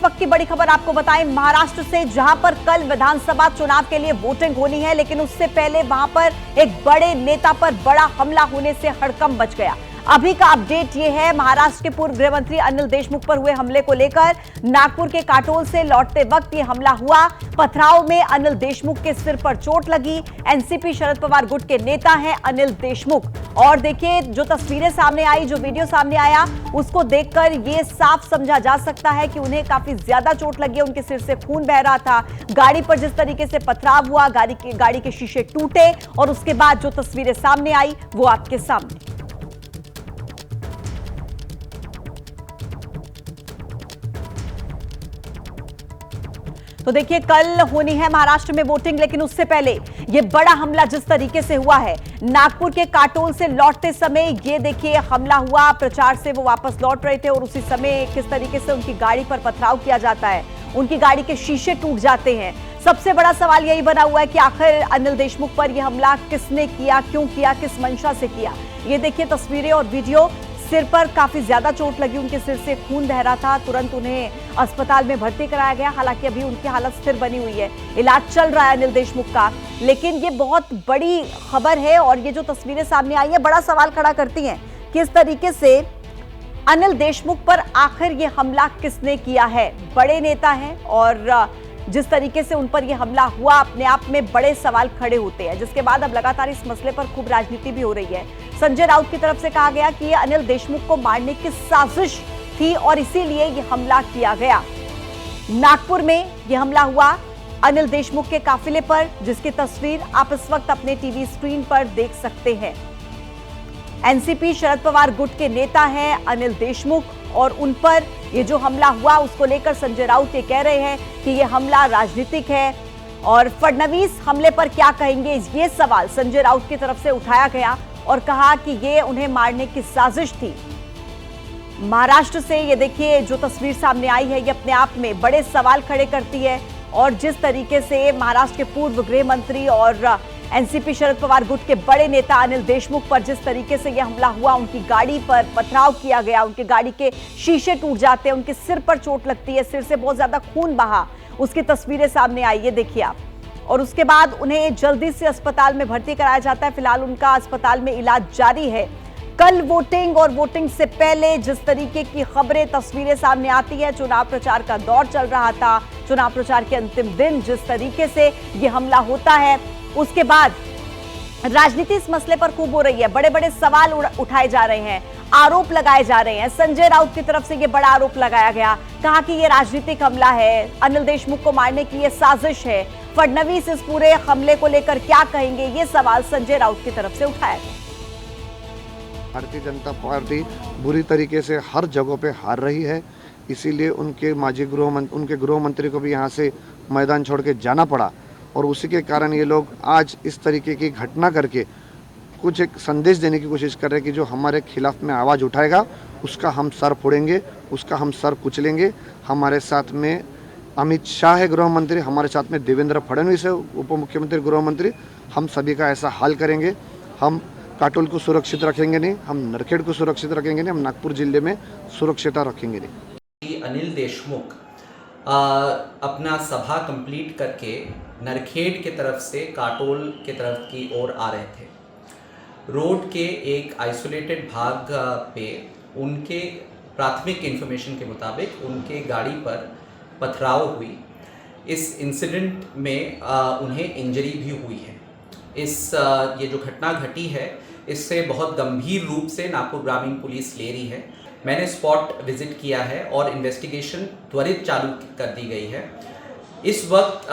इस वक्त की बड़ी खबर आपको बताएं महाराष्ट्र से, जहां पर कल विधानसभा चुनाव के लिए वोटिंग होनी है, लेकिन उससे पहले वहां पर एक बड़े नेता पर बड़ा हमला होने से हड़कंप मच गया। अभी का अपडेट यह है, महाराष्ट्र के पूर्व गृह मंत्री अनिल देशमुख पर हुए हमले को लेकर नागपुर के काटोल से लौटते वक्त यह हमला हुआ। पथराव में अनिल देशमुख के सिर पर चोट लगी। एनसीपी शरद पवार गुट के नेता हैं अनिल देशमुख। और देखिए, जो तस्वीरें सामने आई, जो वीडियो सामने आया, उसको देखकर यह साफ समझा जा सकता है कि उन्हें काफी ज्यादा चोट लगी है। उनके सिर से खून बह रहा था। गाड़ी पर जिस तरीके से पथराव हुआ, गाड़ी के शीशे टूटे और उसके बाद जो तस्वीरें सामने आई वो आपके सामने। तो देखिए, कल होनी है महाराष्ट्र में वोटिंग, लेकिन उससे पहले यह बड़ा हमला जिस तरीके से हुआ है नागपुर के काटोल से लौटते समय, ये देखिए हमला हुआ। प्रचार से वो वापस लौट रहे थे और उसी समय किस तरीके से उनकी गाड़ी पर पथराव किया जाता है, उनकी गाड़ी के शीशे टूट जाते हैं। सबसे बड़ा सवाल यही बना हुआ है कि आखिर अनिल देशमुख पर यह हमला किसने किया, क्यों किया, किस मंशा से किया। ये देखिए तस्वीरें और वीडियो। सिर पर काफी ज्यादा चोट लगी, उनके सिर से खून बह रहा था। तुरंत उन्हें अस्पताल में भर्ती कराया गया। हालांकि अभी उनकी हालत स्थिर बनी हुई है, इलाज चल रहा है अनिल देशमुख का। लेकिन ये बहुत बड़ी खबर है और ये जो तस्वीरें सामने आई है बड़ा सवाल खड़ा करती हैं, किस तरीके से अनिल देशमुख पर आखिर ये हमला किसने किया है। बड़े नेता हैं और जिस तरीके से उन पर यह हमला हुआ, अपने आप में बड़े सवाल खड़े होते हैं, जिसके बाद अब लगातार इस मसले पर खूब राजनीति भी हो रही है। संजय राउत की तरफ से कहा गया कि यह अनिल देशमुख को मारने की साजिश थी और इसीलिए यह हमला किया गया। नागपुर में यह हमला हुआ अनिल देशमुख के काफिले पर, जिसकी तस्वीर आप इस वक्त अपने टीवी स्क्रीन पर देख सकते हैं। एनसीपी शरद पवार गुट के नेता हैं अनिल देशमुख और उन पर ये जो हमला हुआ उसको लेकर संजय राउत ये कह रहे हैं कि ये हमला राजनीतिक है। और फडणवीस हमले पर क्या कहेंगे, ये सवाल संजय राउत की तरफ से उठाया गया और कहा कि ये उन्हें मारने की साजिश थी। महाराष्ट्र से ये देखिए जो तस्वीर सामने आई है, ये अपने आप में बड़े सवाल खड़े करती है। और जिस तरीके से महाराष्ट्र के पूर्व गृह मंत्री और एनसीपी शरद पवार गुट के बड़े नेता अनिल देशमुख पर जिस तरीके से यह हमला हुआ, उनकी गाड़ी पर पथराव किया गया, उनकी गाड़ी के शीशे टूट जाते हैं, उनके सिर पर चोट लगती है, सिर से बहुत ज्यादा खून बहा, उसकी तस्वीरें सामने आई, ये देखिए आप। और उसके बाद उन्हें जल्दी से अस्पताल में भर्ती कराया जाता है। फिलहाल उनका अस्पताल में इलाज जारी है। कल वोटिंग और वोटिंग से पहले जिस तरीके की खबरें, तस्वीरें सामने आती है, चुनाव प्रचार का दौर चल रहा था, चुनाव प्रचार के अंतिम दिन जिस तरीके से यह हमला होता है, उसके बाद राजनीति इस मसले पर खूब हो रही है। बड़े बड़े सवाल उठाए जा रहे हैं, आरोप लगाए जा रहे हैं। संजय राउत की तरफ से यह बड़ा आरोप लगाया गया, कहा कि यह राजनीतिक हमला है, अनिल देशमुख को मारने की यह साजिश है। फडणवीस इस पूरे हमले को लेकर क्या कहेंगे, ये सवाल संजय राउत की तरफ से उठाया गया। भारतीय जनता पार्टी बुरी तरीके से हर जगह पे हार रही है, इसीलिए उनके गृह मंत्री को भी यहाँ से मैदान छोड़ के जाना पड़ा। और उसी के कारण ये लोग आज इस तरीके की घटना करके कुछ एक संदेश देने की कोशिश कर रहे हैं कि जो हमारे खिलाफ में आवाज़ उठाएगा उसका हम सर फोड़ेंगे, उसका हम सर कुचलेंगे। हमारे साथ में अमित शाह है गृह मंत्री, हमारे साथ में देवेंद्र फडणवीस है उप मुख्यमंत्री गृह मंत्री। हम सभी का ऐसा हाल करेंगे। हम काटोल को सुरक्षित रखेंगे नहीं, हम नरखेड़ को सुरक्षित रखेंगे नहीं, हम नागपुर जिले में सुरक्षिता रखेंगे नहीं। अनिल देशमुख अपना सभा कंप्लीट करके नरखेड़ की तरफ से काटोल की तरफ की ओर आ रहे थे। रोड के एक आइसोलेटेड भाग पे उनके प्राथमिक इन्फॉर्मेशन के मुताबिक उनके गाड़ी पर पथराव हुई। इस इंसिडेंट में उन्हें इंजरी भी हुई है। ये जो घटना घटी है, इससे बहुत गंभीर रूप से नागपुर ग्रामीण पुलिस ले रही है। मैंने स्पॉट विजिट किया है और इन्वेस्टिगेशन त्वरित चालू कर दी गई है। इस वक्त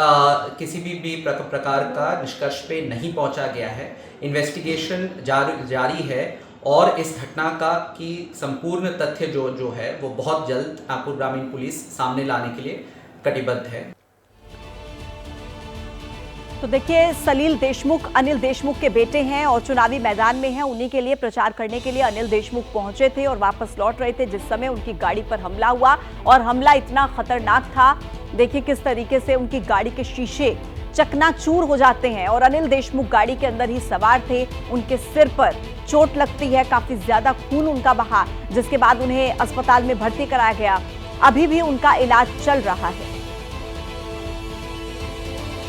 किसी भी प्रकार का निष्कर्ष पे नहीं पहुंचा गया है। इन्वेस्टिगेशन जारी है और इस घटना की संपूर्ण तथ्य जो है वो बहुत जल्द नागपुर ग्रामीण पुलिस सामने लाने के लिए कटिबद्ध है। तो देखिए, सलील देशमुख अनिल देशमुख के बेटे हैं और चुनावी मैदान में हैं। उन्हीं के लिए प्रचार करने के लिए अनिल देशमुख पहुंचे थे और वापस लौट रहे थे जिस समय उनकी गाड़ी पर हमला हुआ। और हमला इतना खतरनाक था, देखिए किस तरीके से उनकी गाड़ी के शीशे चकनाचूर हो जाते हैं। और अनिल देशमुख गाड़ी के अंदर ही सवार थे, उनके सिर पर चोट लगती है, काफी ज्यादा खून उनका बहा, जिसके बाद उन्हें अस्पताल में भर्ती कराया गया। अभी भी उनका इलाज चल रहा है।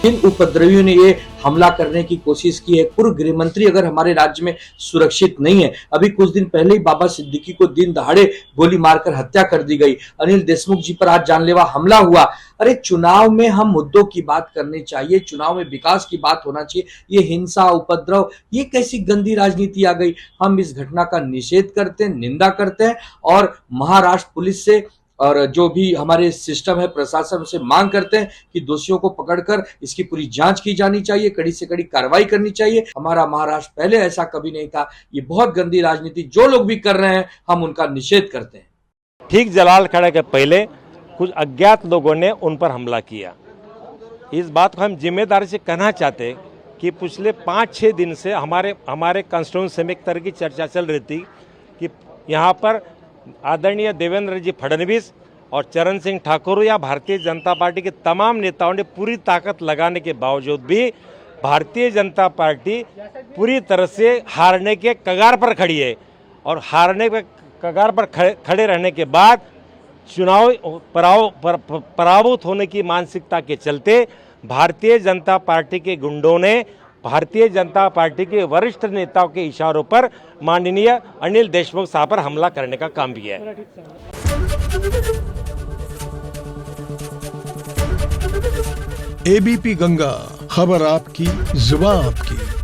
जिन उपद्रवियों ने ये हमला करने की कोशिश की है, पूर्व गृह मंत्री अगर हमारे राज्य में सुरक्षित नहीं है, अभी कुछ दिन पहले ही बाबा सिद्दीकी को दिन दहाड़े गोली मारकर हत्या कर दी गई, अनिल देशमुख जी पर आज जानलेवा हमला हुआ। अरे चुनाव में हम मुद्दों की बात करनी चाहिए, चुनाव में विकास की बात होना चाहिए। ये हिंसा, उपद्रव, ये कैसी गंदी राजनीति आ गई। हम इस घटना का निषेध करते हैं, निंदा करते हैं और महाराष्ट्र पुलिस से और जो भी हमारे सिस्टम है, प्रशासन से मांग करते हैं कि दोषियों को पकड़कर इसकी पूरी जांच की जानी चाहिए, कड़ी से कड़ी कार्रवाई करनी चाहिए। हमारा महाराष्ट्र पहले ऐसा कभी नहीं था। ये बहुत गंदी राजनीति जो लोग भी कर रहे हैं, हम उनका निषेध करते हैं। ठीक जलाल खड़ा के पहले कुछ अज्ञात लोगों ने उन पर हमला किया। इस बात को हम जिम्मेदारी से कहना चाहते कि पिछले 5-6 दिन से हमारे कंस्टिट्यूंसी में एक तरह की चर्चा चल रही थी कि यहाँ पर आदरणीय देवेंद्र जी फडणवीस और चरण सिंह ठाकुर या भारतीय जनता पार्टी के तमाम नेताओं ने पूरी ताकत लगाने के बावजूद भी भारतीय जनता पार्टी पूरी तरह से हारने के कगार पर खड़ी है। और हारने के कगार पर खड़े रहने के बाद चुनाव पराभूत होने की मानसिकता के चलते भारतीय जनता पार्टी के गुंडों ने भारतीय जनता पार्टी के वरिष्ठ नेताओं के इशारों पर माननीय अनिल देशमुख साहब पर हमला करने का काम किया है। एबीपी गंगा, खबर आपकी, जुबान आपकी।